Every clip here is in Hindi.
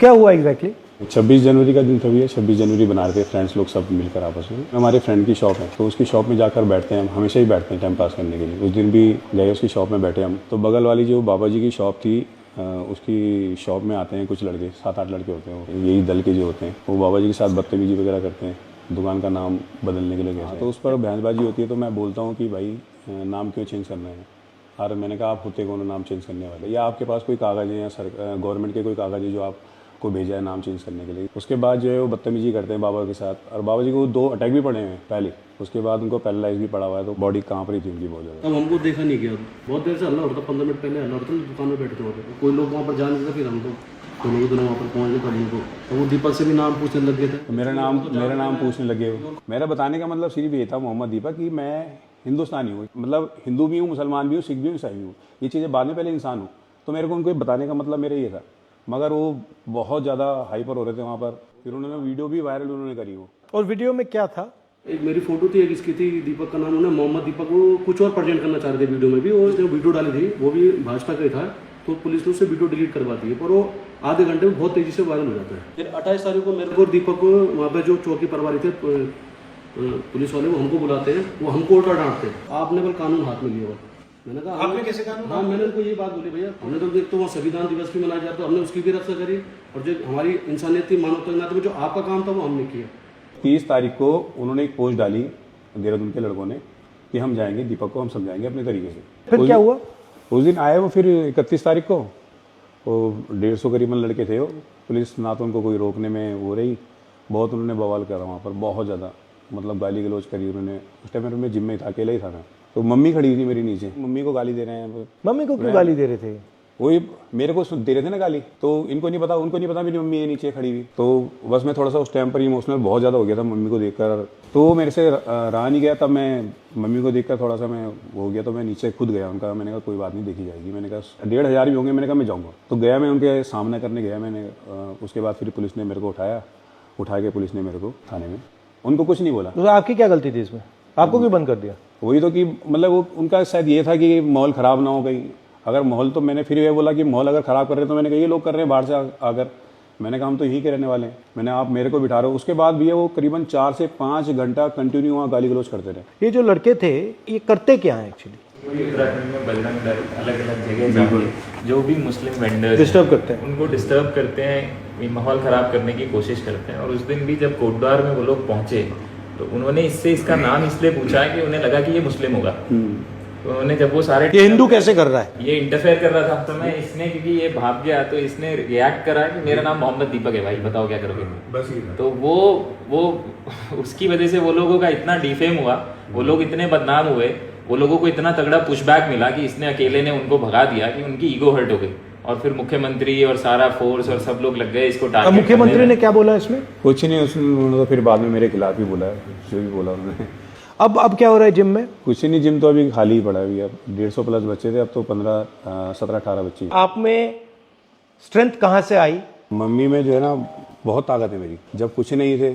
क्या हुआ एग्जैक्टली? 26 जनवरी का दिन था भैया। 26 जनवरी बना रहे थे फ्रेंड्स लोग सब मिलकर आपस में। हमारे फ्रेंड की शॉप है तो उसकी शॉप में जाकर बैठते हैं, हम हमेशा ही बैठते हैं टाइम पास करने के लिए। उस दिन भी गए उसकी शॉप में बैठे हम। तो बगल वाली जो बाबा जी की शॉप थी उसकी शॉप में आते हैं कुछ लड़के, 7-8 लड़के होते हैं, यही दल के जो होते हैं, वो बाबा जी के साथ बदतमीजी वगैरह करते हैं, दुकान का नाम बदलने के लिए गए। तो उस पर बहसबाजी होती है। तो मैं बोलता हूँ कि भाई नाम क्यों चेंज करना है। और मैंने कहा आप होते कौन नाम चेंज करने वाले, या आपके पास कोई कागज़ है या गवर्नमेंट के कोई कागज़ है जो आपको भेजा है नाम चेंज करने के लिए। उसके बाद जो है वो बदतमीजी करते हैं बाबा के साथ। और बाबा जी को 2 अटैक भी पड़े हैं पहले, उसके बाद उनको पैरालाइज भी पड़ा हुआ है, तो बॉडी कांप रही थी उनकी बहुत ज़्यादा। अब हमको देखा नहीं गया, बहुत देर से हल्ला होता, 15 मिनट पहले हल्ला होता, दुकान में बैठे थे वहाँ पे, कोई लोग वहाँ पर जान नहीं, फिर हम तो दोनों के दोनों वहाँ पर पहुँच गए तब उनको। तो वो दीपक से भी नाम पूछने लग गए थे, मेरा नाम पूछने लगे। मेरा बताने का मतलब सिर्फ ये था मोहम्मद दीपक कि मैं हिंदुस्तानी हूँ, मतलब हिंदू भी हूँ, मुसलमान भी हूँ, सिख भी हूँ, ईसाई भी हूँ, ये चीज़ें बाद में, पहले इंसान हूँ। तो मेरे को उनको बताने का मतलब मेरा ये था। मगर वो बहुत ज़्यादा हाइपर हो रहे थे वहाँ पर। फिर उन्होंने वीडियो भी वायरल उन्होंने करी वो। और वीडियो में क्या था? एक मेरी फोटो थी, एक इसकी थी, दीपक का नाम, उन्होंने मोहम्मद दीपक, वो कुछ और प्रेजेंट करना चाह रहे थे वीडियो में भी। और जो वीडियो डाली थी वो भी भाजपा का ही था, तो पुलिस ने उससे वीडियो डिलीट करवा दी है, पर वो आधे घंटे में बहुत तेजी से वायरल हो जाता है। फिर 28 तारीख को मेरे को दीपक को वहाँ पे जो चौकी प्रभारी थे पुलिस वाले, वो हमको बुलाते हैं, वो हमको उल्टा डांटते हैं, आपने बल कानून हाथ में लिया। मैंने कहा आपने कैसे कानून? हाँ, मैंने उनको ये बात बोली, भैया हमने तो देख, तो वहाँ संविधान दिवस भी मनाया जाता, हमने उसकी भी रक्षा करी, और जो हमारी इंसानियत थी, मानवता के नाते में जो आपका काम था वो हमने किया। 30 तारीख को उन्होंने एक पोस्ट डाली देहरादून के लड़कों ने कि हम जाएंगे, दीपक को हम समझाएंगे अपने तरीके से। फिर क्या हुआ? उस दिन आए वो। फिर 31 तारीख को वो 150 करीबन लड़के थे वो। पुलिस ना तो उनको कोई रोकने में वो रही, बहुत उन्होंने बवाल करा वहाँ पर, बहुत ज़्यादा, मतलब गाली गलौज करी उन्होंने। उस टाइम मैं जिम में था, अकेला ही था मैं। तो मम्मी खड़ी थी मेरी नीचे, मम्मी को गाली दे रहे हैं। मम्मी को क्यों गाली दे रहे थे? वही मेरे को दे रहे थे ना गाली, तो इनको नहीं पता, उनको नहीं पता मेरी मम्मी है नीचे खड़ी हुई। तो बस मैं थोड़ा सा उस टाइम पर इमोशनल बहुत ज़्यादा हो गया था मम्मी को देखकर। तो मेरे से रहा नहीं गया, तब मैं मम्मी को देखकर थोड़ा सा मैं हो गया, तो मैं नीचे खुद गया उनका। मैंने कहा कोई बात नहीं, देखी जाएगी। मैंने कहा 1500 भी होंगे, मैंने कहा मैं जाऊँगा। तो गया, मैं उनके सामना करने गया मैंने। उसके बाद फिर पुलिस ने मेरे को उठा के पुलिस ने मेरे को थाने में, उनको कुछ नहीं बोला। तो आपकी क्या गलती थी इसमें? आपको क्यों बंद कर दिया? वही तो कि मतलब वो उनका शायद ये था कि माहौल ख़राब ना हो कहीं। अगर माहौल, तो मैंने फिर ये बोला कि माहौल अगर ख़राब कर रहे हैं, तो मैंने कहा ये लोग कर रहे हैं बाहर से आकर। मैंने कहा हम तो यहीं के रहने वाले हैं, मैंने आप मेरे को बिठा रहे हो। उसके बाद भी वो करीबन 4 से 5 घंटा कंटिन्यू वहाँ गाली गलौज करते रहे। ये जो लड़के थे ये करते क्या है एक्चुअली? उत्तराखंड में बजरंग दल अलग अलग जगह जाके जो भी मुस्लिम वेंडर्स डिस्टर्ब करते हैं, उनको डिस्टर्ब करते हैं, माहौल ख़राब करने की कोशिश करते हैं। और उस दिन भी जब कोटद्वार में वो लोग पहुंचे तो उन्होंने इसका नाम इसलिए पूछा कि उन्हें लगा कि ये मुस्लिम होगा। तो उन्होंने जब वो सारे, ये हिंदू कैसे कर रहा है, ये इंटरफेयर कर रहा था, तो मैं इसने, क्योंकि ये भाग गया, तो इसने रिएक्ट करा कि मेरा नाम मोहम्मद दीपक है भाई, बताओ क्या करोगे। बस तो वो उसकी वजह से वो लोगों का इतना डिफेम हुआ, वो लोग इतने बदनाम हुए, वो लोगों को इतना तगड़ा पुशबैक मिला कि इसने अकेले ने उनको भगा दिया कि उनकी ईगो हर्ट हो गई। और फिर मुख्यमंत्री और सारा फोर्स और सब लोग लग गए इसको टारगेट। मुख्यमंत्री ने क्या बोला इसमें? कुछ नहीं, उन्होंने तो फिर बाद में मेरे खिलाफ ही बोला है, जो भी बोला उन्होंने। अब क्या हो रहा है जिम में? कुछ नहीं, जिम तो अभी खाली ही पड़ा है अभी। अब 150 प्लस बच्चे थे, अब तो 17-18 बच्चे। आप में स्ट्रेंथ कहाँ से आई? मम्मी में जो है ना बहुत ताकत है मेरी। जब कुछ नहीं थे,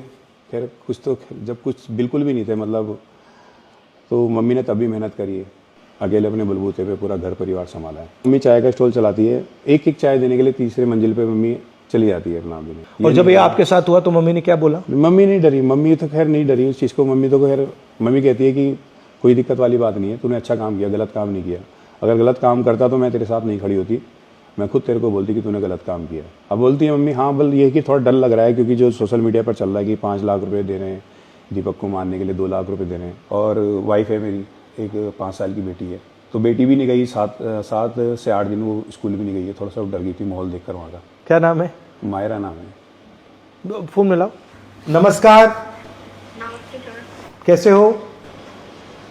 खैर कुछ तो, जब कुछ बिल्कुल भी नहीं थे मतलब, तो मम्मी ने तब भी मेहनत करी है, अकेले अपने बलबूते पे पूरा घर परिवार संभाला है। मम्मी चाय का स्टॉल चलाती है, एक चाय देने के लिए 3री मंजिल पे मम्मी चली जाती है अपना देने। और जब ये आपके साथ हुआ तो मम्मी ने क्या बोला? मम्मी नहीं डरी, मम्मी तो खैर नहीं डरी उस चीज़ को। मम्मी तो खैर, मम्मी कहती है कि कोई दिक्कत वाली बात नहीं है, तूने अच्छा काम किया, गलत काम नहीं किया। अगर गलत काम करता तो मैं तेरे साथ नहीं खड़ी होती, मैं खुद तेरे को बोलती कि तूने गलत काम किया। अब बोलती है मम्मी हाँ बल ये कि थोड़ा डर लग रहा है, क्योंकि जो सोशल मीडिया पर चल रहा है कि 5 लाख रुपये दे रहे हैं दीपक को मारने के लिए, 2 लाख रुपये दे रहे हैं। और वाइफ है मेरी, एक 5 साल की बेटी है, तो बेटी भी नहीं गई, 7 से 8 दिन वो स्कूल भी नहीं गई है। थोड़ा सा डर गई थी माहौल देखकर वहाँ का। क्या नाम है? मायरा नाम है। फोन मिलाओ। नमस्कार। नमस्ते सर। कैसे हो?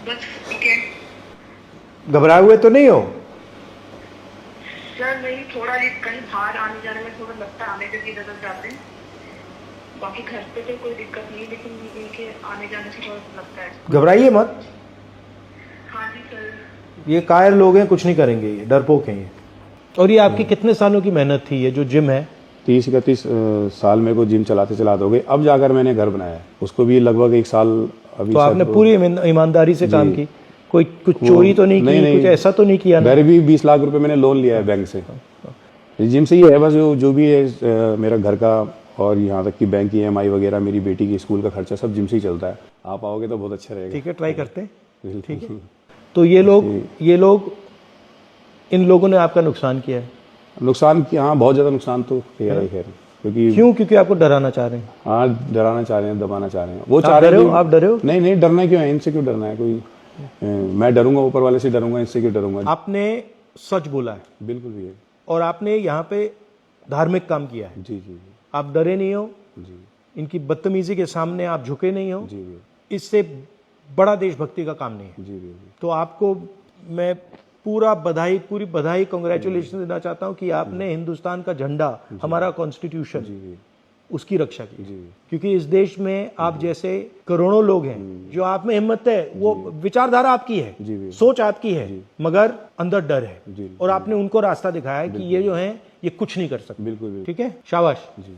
बस ठीक है। घबराए हुए तो नहीं हो? सर नहीं, थोड़ा कहीं बाहर आने जाने में थोड़ा लगता है, आने के इधर उधर जाते हैं, बाकी घर पे तो कोई दिक्कत नहीं, लेकिन इनके आने जाने से थोड़ा लगता है। घबराइए मत। हाँ जी सर। ये कायर लोग हैं, कुछ नहीं करेंगे, ये डरपोक हैं ये। और ये आपकी कितने सालों की मेहनत थी, ये जो जिम है? 30-31 साल मेरे को जिम चलाते चलाते हो गए। अब जाकर मैंने घर बनाया है, उसको भी लगभग 1 साल अभी। तो आपने पूरी ईमानदारी से काम की, कुछ चोरी तो नहीं की, कुछ ऐसा तो नहीं किया ना? घर भी 20 लाख रुपए मैंने लोन लिया है बैंक से, जिम से ही है बस, जो भी है मेरा घर का और यहाँ तक कि बैंक की EMI वगैरह, मेरी बेटी की स्कूल का खर्चा सब जिम से ही चलता है। आप आओगे तो बहुत अच्छा रहेगा। ठीक है, ट्राई करते हैं। ठीक है। तो ये लोग इन लोगों ने आपका नुकसान किया है। नुकसान किया, हाँ बहुत ज़्यादा नुकसान तो किया है खैर, क्योंकि क्योंकि आपको डराना चाह रहे हैं। हाँ डराना चाह रहे हैं, दबाना चाह रहे हैं। वो चाह आप रहे डरे हैं हो? कि- आप डरे हो? नहीं डरना क्यों है, इनसे क्यों डरना है कोई। मैं डरूंगा ऊपर वाले से डरूंगा, इनसे क्यों डरूंगा। आपने सच बोला है बिल्कुल भी है। और आपने यहाँ पे धार्मिक काम किया है। जी जी आप डरे नहीं हो, जी इनकी बदतमीजी के सामने आप झुके नहीं हो। जी जी इससे बड़ा देशभक्ति का काम नहीं है। जी जी तो आपको मैं पूरी बधाई कांग्रेचुलेशन देना चाहता हूं कि आपने हिंदुस्तान का झंडा, हमारा कॉन्स्टिट्यूशन, जी उसकी रक्षा की। जी क्योंकि इस देश में आप जैसे करोड़ों लोग हैं, जो आप में हिम्मत है, वो विचारधारा आपकी है, जी सोच आपकी है, मगर अंदर डर है। जी और आपने उनको रास्ता दिखाया है कि ये जो है ये कुछ नहीं कर सकते। बिल्कुल ठीक है, शाबाश। जी।